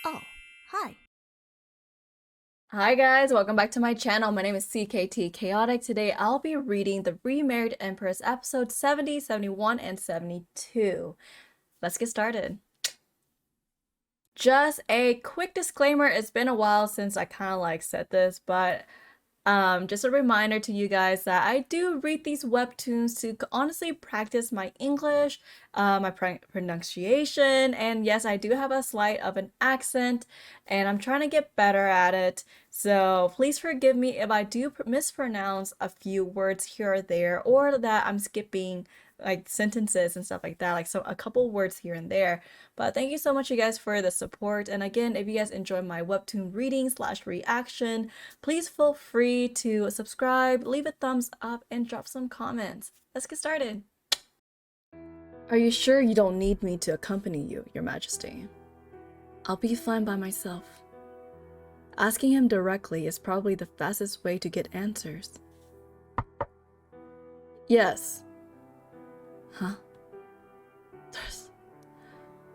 Oh, hi. Hi guys, welcome back to my channel. My name is CKTCHAOTIC. Today I'll be reading the Remarried Empress episode 70, 71, and 72. Let's get started. Just a quick disclaimer, it's been a while since I kind of said this, but just a reminder to you guys that I do read these webtoons to honestly practice my English, my pronunciation, and yes, I do have a slight of an accent, and I'm trying to get better at it. So please forgive me if I do mispronounce a few words here or there, or that I'm skipping sentences and stuff like that, so a couple words here and there. But thank you so much, you guys, for the support. And again, if you guys enjoy my webtoon reading slash reaction, please feel free to subscribe, leave a thumbs up, and drop some comments. Let's get started. Are you sure you don't need me to accompany you, Your Majesty? I'll be fine by myself. Asking him directly is probably the fastest way to get answers. Yes. Huh?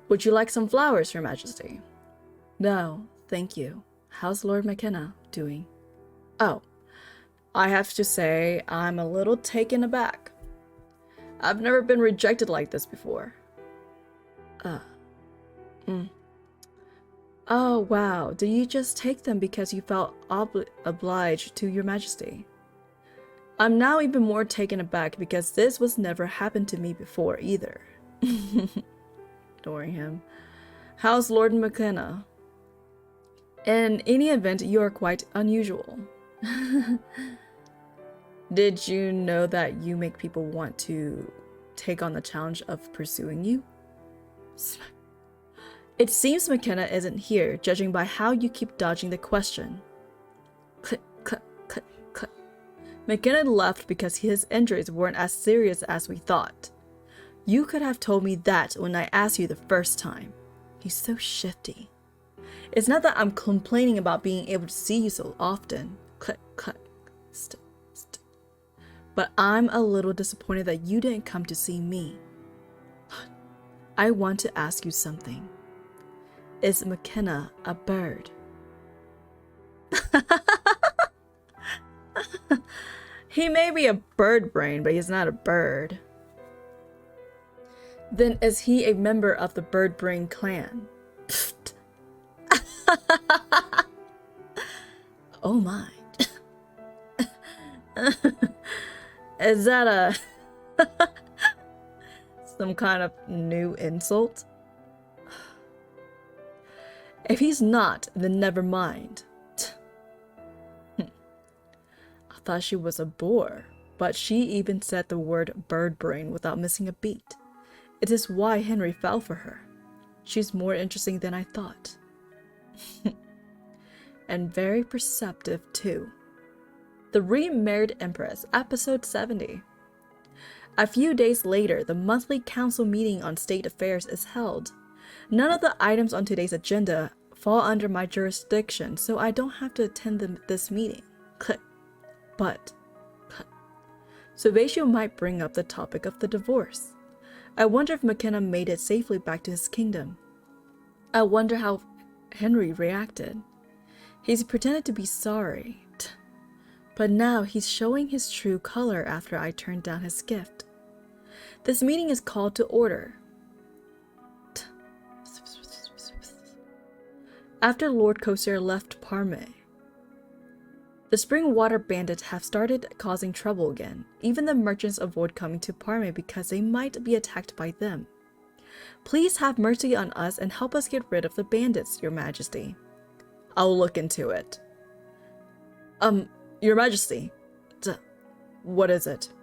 Would you like some flowers, Your Majesty? No, thank you. How's Lord McKenna doing? Oh, I have to say, I'm a little taken aback. I've never been rejected like this before. Oh, wow. Did you just take them because you felt obliged to Your Majesty? I'm now even more taken aback because this was never happened to me before either. Ignoring him. How's Lord McKenna? In any event, you are quite unusual. Did you know that you make people want to take on the challenge of pursuing you? It seems McKenna isn't here, judging by how you keep dodging the question. Click, click, click, click. McKenna left because his injuries weren't as serious as we thought. You could have told me that when I asked you the first time. He's so shifty. It's not that I'm complaining about being able to see you so often. Click, click, st. But I'm a little disappointed that you didn't come to see me. I want to ask you something. Is McKenna a bird? He may be a bird brain, but he's not a bird. Then is he a member of the bird brain clan? Oh my. Is that a some kind of new insult? If he's not, then never mind. I thought she was a bore, but she even said the word bird brain without missing a beat. It is why Henry fell for her. She's more interesting than I thought. And very perceptive too. The Remarried Empress, episode 70. A few days later, the monthly council meeting on state affairs is held. None of the items on today's agenda fall under my jurisdiction, so I don't have to attend this meeting. But Sovieshu might bring up the topic of the divorce. I wonder if McKenna made it safely back to his kingdom. I wonder how Henry reacted. He's pretended to be sorry, but now he's showing his true color after I turned down his gift. This meeting is called to order. After Lord Kosir left Parme, the spring water bandits have started causing trouble again. Even the merchants avoid coming to Parme because they might be attacked by them. Please have mercy on us and help us get rid of the bandits, Your Majesty. I'll look into it. Your Majesty. What is it?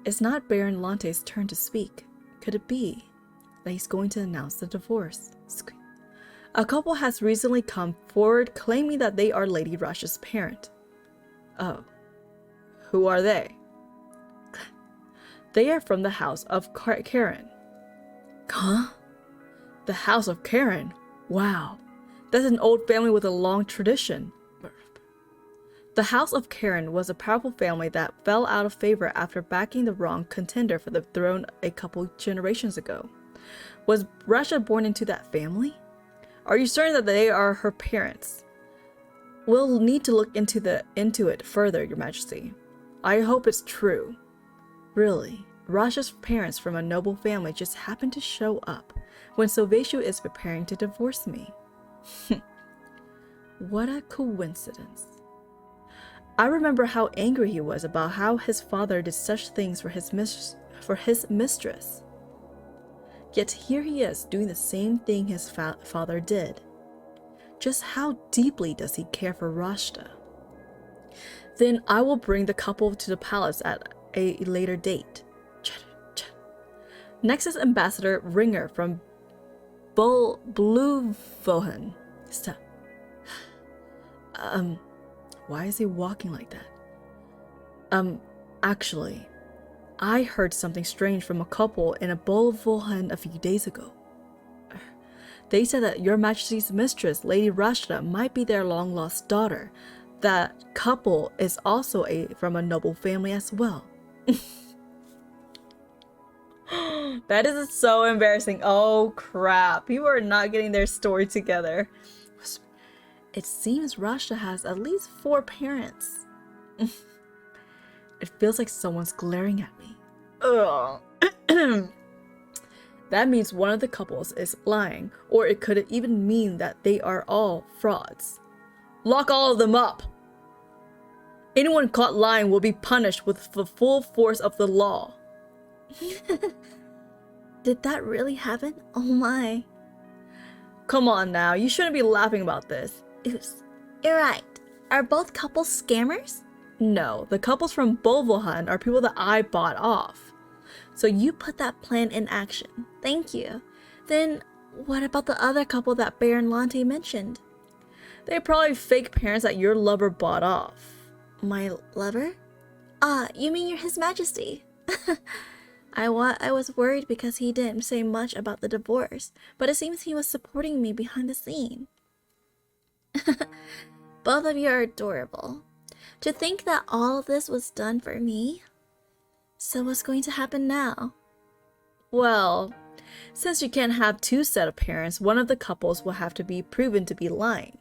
It's not Baron Lante's turn to speak. Could it be that he's going to announce the divorce? A couple has recently come forward claiming that they are Lady Rashta's parent. Oh. Who are they? They are from the house of Karen. Huh? The house of Karen? Wow. That's an old family with a long tradition. The house of Karen was a powerful family that fell out of favor after backing the wrong contender for the throne a couple generations ago. Was Rashta born into that family? Are you certain that they are her parents? We'll need to look into it further, Your Majesty. I hope it's true. Really, Rashta's parents from a noble family just happened to show up when Sovieshu is preparing to divorce me. What a coincidence. I remember how angry he was about how his father did such things for his mistress. Yet here he is doing the same thing his father did. Just how deeply does he care for Rashta? Then I will bring the couple to the palace at a later date. Next is Ambassador Ringer from Bluevohen. Stop. Why is he walking like that? Actually, I heard something strange from a couple in a Bluevohen a few days ago. They said that Your Majesty's mistress, Lady Rashta, might be their long-lost daughter. That couple is also from a noble family as well. That is so embarrassing. Oh crap. People are not getting their story together. It seems Rashta has at least 4 parents. It feels like someone's glaring at me. Ugh. That means one of the couples is lying, or it could even mean that they are all frauds. Lock all of them up! Anyone caught lying will be punished with the full force of the law. Did that really happen? Oh my. Come on now, you shouldn't be laughing about this. Oops. You're right. Are both couples scammers? No, the couples from Bolvohan are people that I bought off. So you put that plan in action. Thank you. Then what about the other couple that Baron Lante mentioned? They're probably fake parents that your lover bought off. My lover? You mean His Majesty. I was worried because he didn't say much about the divorce, but it seems he was supporting me behind the scene. Both of you are adorable. To think that all of this was done for me? So what's going to happen now? Well, since you can't have 2 set of parents, one of the couples will have to be proven to be lying.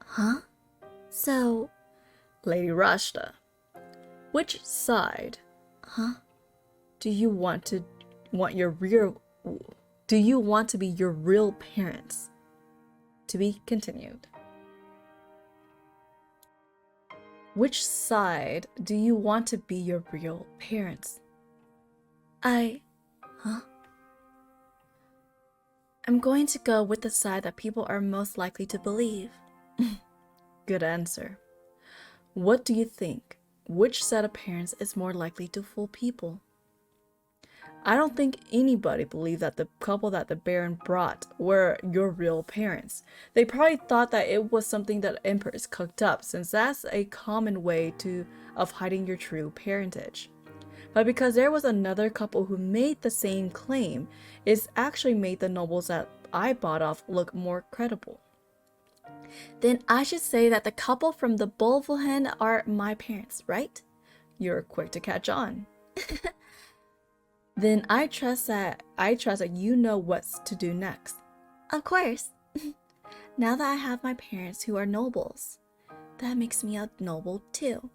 Huh? So... Lady Rashta, which side? Huh? Do you want to be your real parents? To be continued. Which side do you want to be your real parents? Huh? I'm going to go with the side that people are most likely to believe. Good answer. What do you think? Which set of parents is more likely to fool people? I don't think anybody believed that the couple that the Baron brought were your real parents. They probably thought that it was something that Empress cooked up, since that's a common way of hiding your true parentage. But because there was another couple who made the same claim, it's actually made the nobles that I bought off look more credible. Then I should say that the couple from the Bolvohen are my parents, right? You're quick to catch on. Then I trust that you know what's to do next. Of course. Now that I have my parents who are nobles, that makes me a noble too.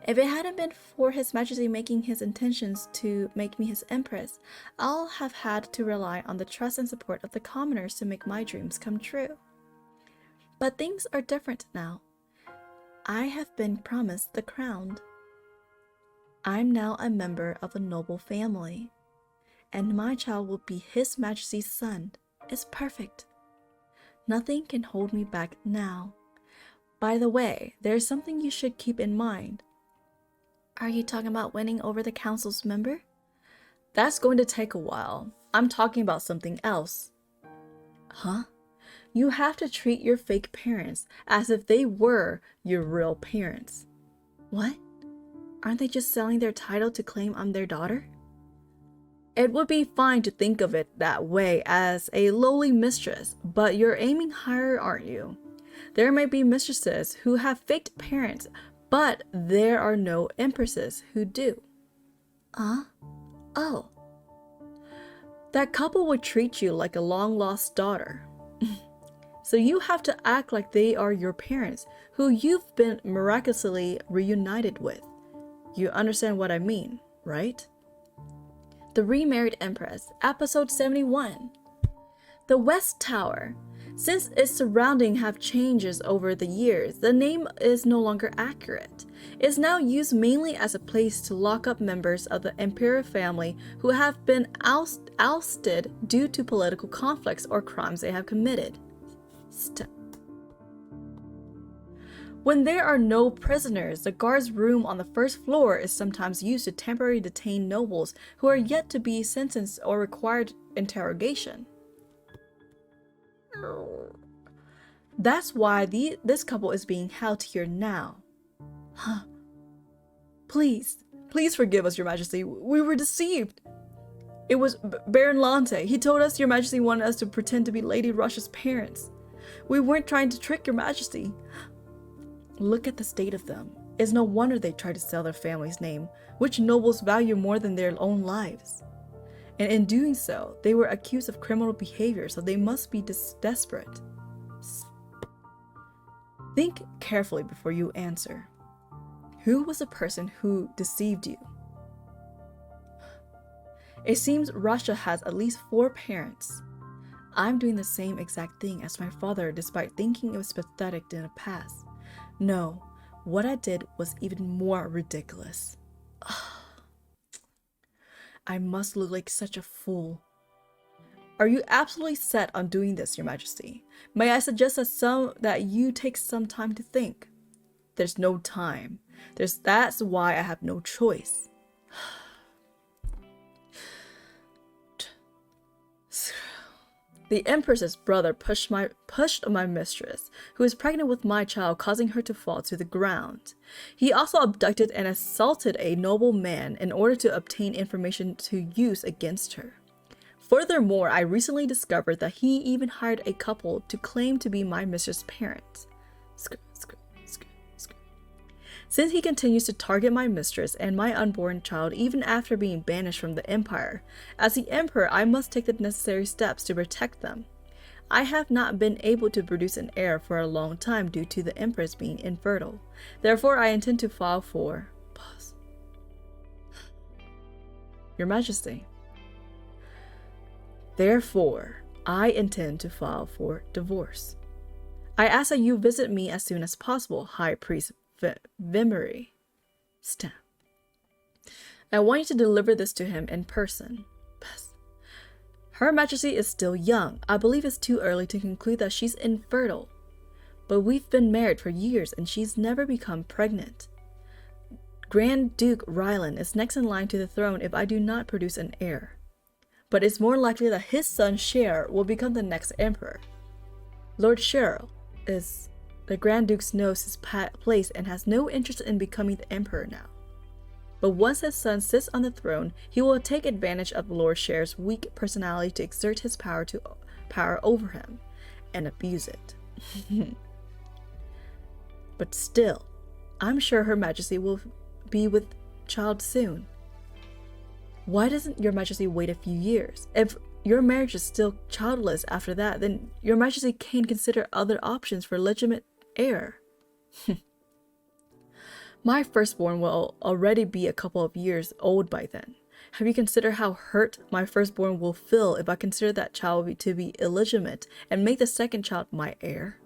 If it hadn't been for His Majesty making his intentions to make me his empress, I'll have had to rely on the trust and support of the commoners to make my dreams come true. But things are different now. I have been promised the crown. I'm now a member of a noble family, and my child will be His Majesty's son. It's perfect. Nothing can hold me back now. By the way, there's something you should keep in mind. Are you talking about winning over the council's member? That's going to take a while. I'm talking about something else. Huh? You have to treat your fake parents as if they were your real parents. What? Aren't they just selling their title to claim I'm their daughter? It would be fine to think of it that way as a lowly mistress, but you're aiming higher, aren't you? There may be mistresses who have faked parents, but there are no empresses who do. Oh. That couple would treat you like a long-lost daughter. So you have to act like they are your parents, who you've been miraculously reunited with. You understand what I mean, right? The Remarried Empress, episode 71. The West Tower. Since its surroundings have changes over the years, the name is no longer accurate. It is now used mainly as a place to lock up members of the imperial family who have been ousted due to political conflicts or crimes they have committed. When there are no prisoners, the guard's room on the first floor is sometimes used to temporarily detain nobles who are yet to be sentenced or required interrogation. That's why this couple is being held here now. Huh. Please forgive us, Your Majesty. We were deceived. It was Baron Lante. He told us Your Majesty wanted us to pretend to be Lady Rush's parents. We weren't trying to trick Your Majesty. Look at the state of them. It's no wonder they tried to sell their family's name, which nobles value more than their own lives. And in doing so, they were accused of criminal behavior, so they must be desperate. Think carefully before you answer. Who was the person who deceived you? It seems Rashta has at least 4 parents. I'm doing the same exact thing as my father despite thinking it was pathetic in the past. No, what I did was even more ridiculous. I must look like such a fool. Are you absolutely set on doing this, Your Majesty? May I suggest that you take some time to think? There's no time. That's why I have no choice. The Empress's brother pushed my mistress, who is pregnant with my child, causing her to fall to the ground. He also abducted and assaulted a noble man in order to obtain information to use against her. Furthermore, I recently discovered that he even hired a couple to claim to be my mistress' parents. Since he continues to target my mistress and my unborn child even after being banished from the empire, as the emperor I must take the necessary steps to protect them. I have not been able to produce an heir for a long time due to the empress being infertile. Therefore, I intend to file for... Pause. Your Majesty. Therefore, I intend to file for divorce. I ask that you visit me as soon as possible, High Priest Vimmery. Stamp. I want you to deliver this to him in person. Her Majesty is still young. I believe it's too early to conclude that she's infertile. But we've been married for years and she's never become pregnant. Grand Duke Rylan is next in line to the throne if I do not produce an heir. But it's more likely that his son Cher will become the next emperor. Lord Cheryl is... The Grand Duke knows his place and has no interest in becoming the emperor now. But once his son sits on the throne, he will take advantage of Lord Cher's weak personality to exert his power over him and abuse it. But still, I'm sure Her Majesty will be with child soon. Why doesn't Your Majesty wait a few years? If your marriage is still childless after that, then Your Majesty can consider other options for legitimate heir. My firstborn will already be a couple of years old by then. Have you considered how hurt my firstborn will feel if I consider that child to be illegitimate and make the second child my heir?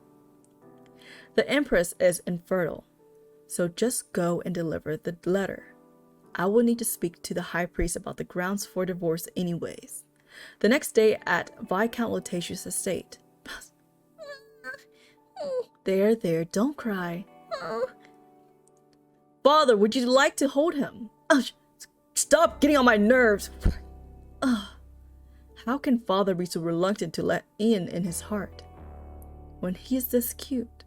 The Empress is infertile, so just go and deliver the letter. I will need to speak to the High Priest about the grounds for divorce anyways. The next day at Viscount Lutatius' estate. There, don't cry. Father, would you like to hold him? Stop getting on my nerves. How can father be so reluctant to let Ian in his heart when he is this cute?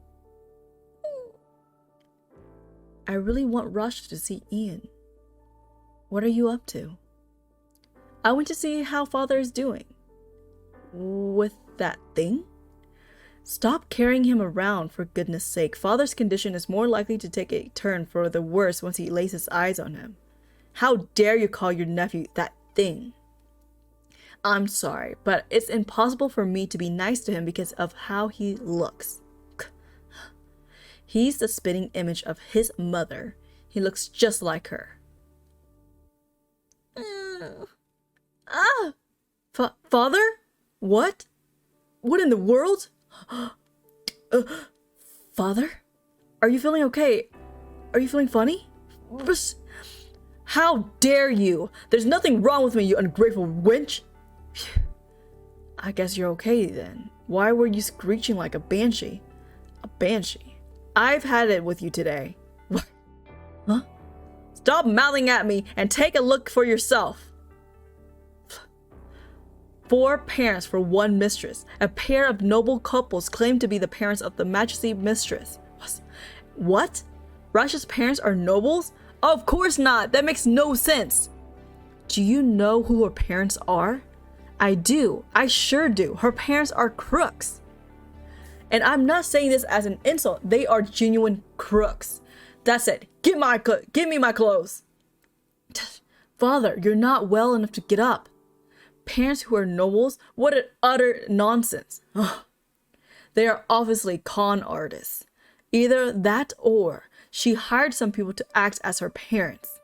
I really want Rashta to see Ian. What are you up to? I want to see how father is doing. With that thing? Stop carrying him around, for goodness sake. Father's condition is more likely to take a turn for the worse once he lays his eyes on him. How dare you call your nephew that thing? I'm sorry, but it's impossible for me to be nice to him because of how he looks. He's the spitting image of his mother. He looks just like her. Father? What? What in the world? Father? Are you feeling okay? Are you feeling funny? How dare you? There's nothing wrong with me, you ungrateful wench. I guess you're okay then. Why were you screeching like a banshee? A banshee? I've had it with you today. What? Huh? Stop mouthing at me and take a look for yourself. 4 parents for 1 mistress. A pair of noble couples claim to be the parents of the Majesty mistress. What? Rashta's parents are nobles? Of course not. That makes no sense. Do you know who her parents are? I do. I sure do. Her parents are crooks. And I'm not saying this as an insult. They are genuine crooks. That's it. Give me my clothes. Father, you're not well enough to get up. Parents who are nobles? What an utter nonsense. Ugh. They are obviously con artists. Either that or she hired some people to act as her parents.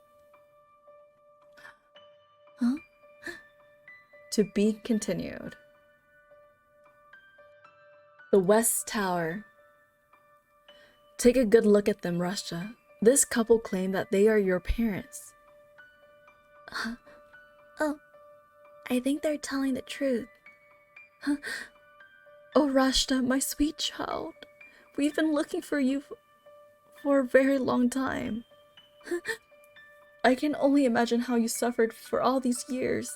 Huh? To be continued. The West Tower. Take a good look at them, Rashta. This couple claim that they are your parents. Oh, I think they're telling the truth. Huh? Oh, Rashta, my sweet child. We've been looking for you for a very long time. I can only imagine how you suffered for all these years.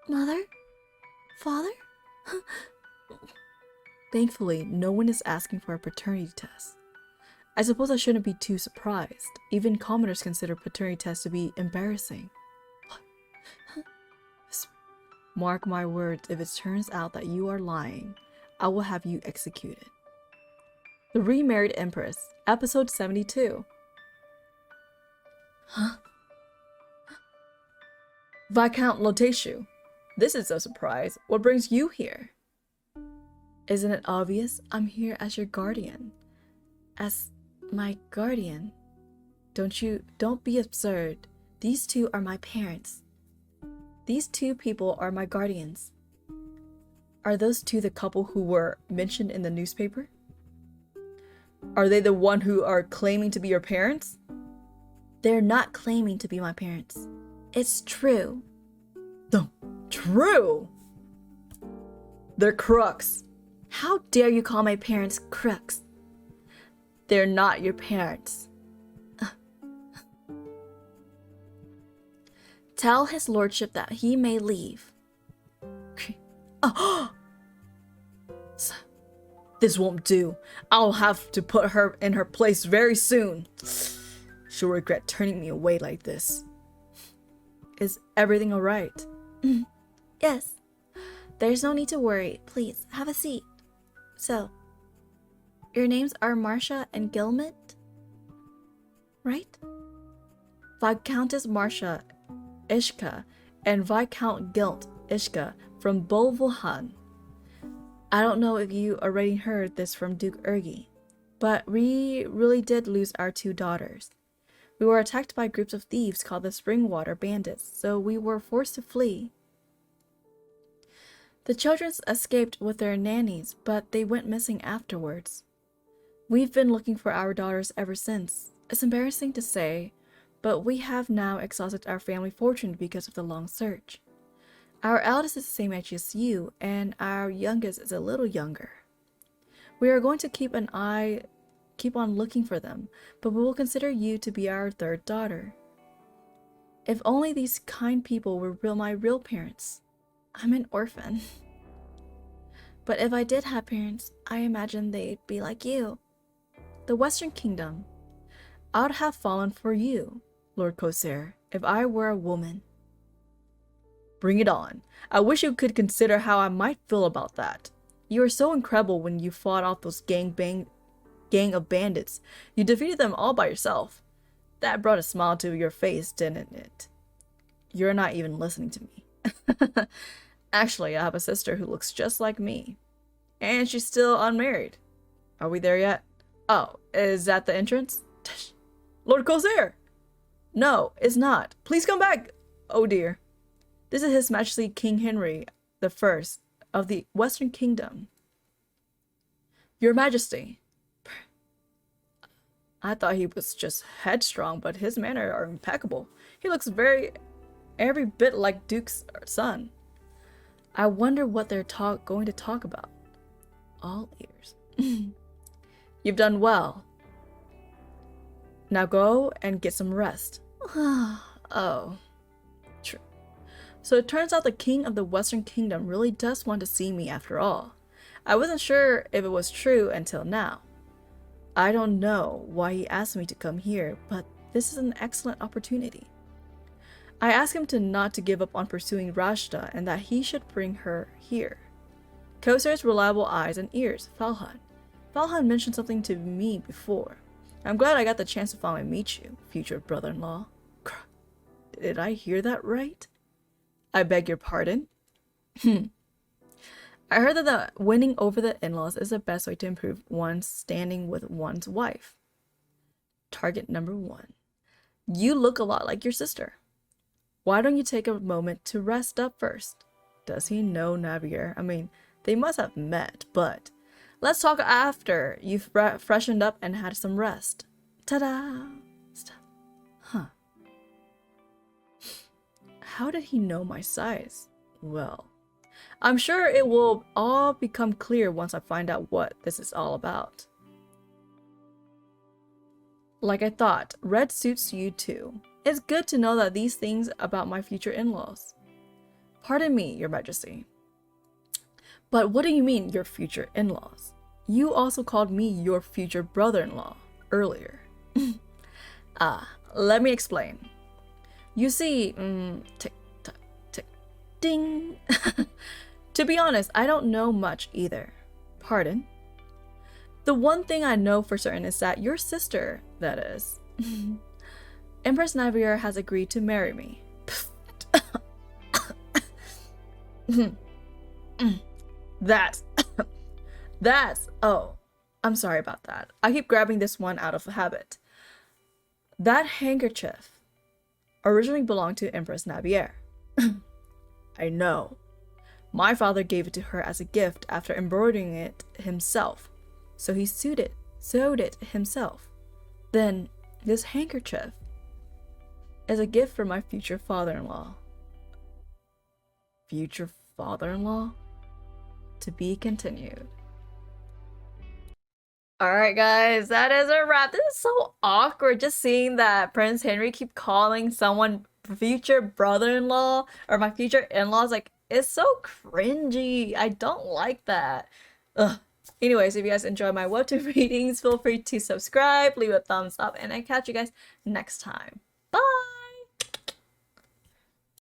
Mother? Father? Thankfully, no one is asking for a paternity test. I suppose I shouldn't be too surprised. Even commoners consider paternity tests to be embarrassing. Mark my words, if it turns out that you are lying, I will have you executed. The Remarried Empress, episode 72. Huh? Viscount Loteshu. This is a surprise. What brings you here? Isn't it obvious? I'm here as your guardian. As my guardian. Don't be absurd. These 2 are my parents. These 2 people are my guardians. Are those 2 the couple who were mentioned in the newspaper? Are they the one who are claiming to be your parents? They're not claiming to be my parents. It's true. No, true? They're crooks. How dare you call my parents crooks? They're not your parents. Tell his lordship that he may leave. This won't do. I'll have to put her in her place very soon. She'll regret turning me away like this. Is everything alright? Yes. There's no need to worry. Please, have a seat. So, your names are Marcia and Gilmet? Right? Viscountess Marcia Ishka and Viscount Gilt Ishka from Bolvohan. I don't know if you already heard this from Duke Urgi, but we really did lose our 2 daughters. We were attacked by groups of thieves called the Springwater Bandits, so we were forced to flee. The children escaped with their nannies, but they went missing afterwards. We've been looking for our daughters ever since. It's embarrassing to say, but we have now exhausted our family fortune because of the long search. Our eldest is the same age as you, and our youngest is a little younger. We are going to keep on looking for them, but we will consider you to be our 3rd daughter. If only these kind people were my real parents. I'm an orphan. But if I did have parents, I imagine they'd be like you. The Western Kingdom. I'd have fallen for you, Lord Corsair, if I were a woman. Bring it on. I wish you could consider how I might feel about that. You were so incredible when you fought off those gang of bandits. You defeated them all by yourself. That brought a smile to your face, didn't it? You're not even listening to me. Actually, I have a sister who looks just like me. And she's still unmarried. Are we there yet? Oh, is that the entrance? Lord Corsair! No, it's not. Please come back! Oh dear. This is His Majesty King Henry the First of the Western Kingdom. Your Majesty. I thought he was just headstrong, but his manners are impeccable. He looks every bit like Duke's son. I wonder what they're going to talk about. All ears. You've done well. Now go and get some rest. Oh, true. So it turns out the king of the Western Kingdom really does want to see me after all. I wasn't sure if it was true until now. I don't know why he asked me to come here, but this is an excellent opportunity. I asked him not to give up on pursuing Rashta and that he should bring her here. Kosar's reliable eyes and ears, Falhan. Falhan mentioned something to me before. I'm glad I got the chance to finally meet you, future brother-in-law. Did I hear that right? I beg your pardon? I heard that winning over the in-laws is the best way to improve one's standing with one's wife. Target number 1. You look a lot like your sister. Why don't you take a moment to rest up first? Does he know Navier? I mean, they must have met, but let's talk after you've freshened up and had some rest. Ta-da! Huh. How did he know my size? Well, I'm sure it will all become clear once I find out what this is all about. Like I thought, red suits you too. It's good to know that these things about my future in-laws. Pardon me, Your Majesty. But what do you mean, your future in-laws? You also called me your future brother-in-law earlier. Let me explain. You see, tick, tock, tick, ding. To be honest, I don't know much either. Pardon? The one thing I know for certain is that your sister, that is, Empress Navier has agreed to marry me. Oh, I'm sorry about that. I keep grabbing this one out of habit. That handkerchief originally belonged to Empress Navier. I know. My father gave it to her as a gift after embroidering it himself. So he sewed it himself. Then this handkerchief is a gift for my future father-in-law. Future father-in-law? To be continued. Alright guys, that is a wrap. This is so awkward just seeing that Prince Henry keep calling someone future brother-in-law or my future in-laws. Like, it's so cringy. I don't like that. Ugh. Anyways, if you guys enjoy my webtoon readings, feel free to subscribe, leave a thumbs up, and I catch you guys next time.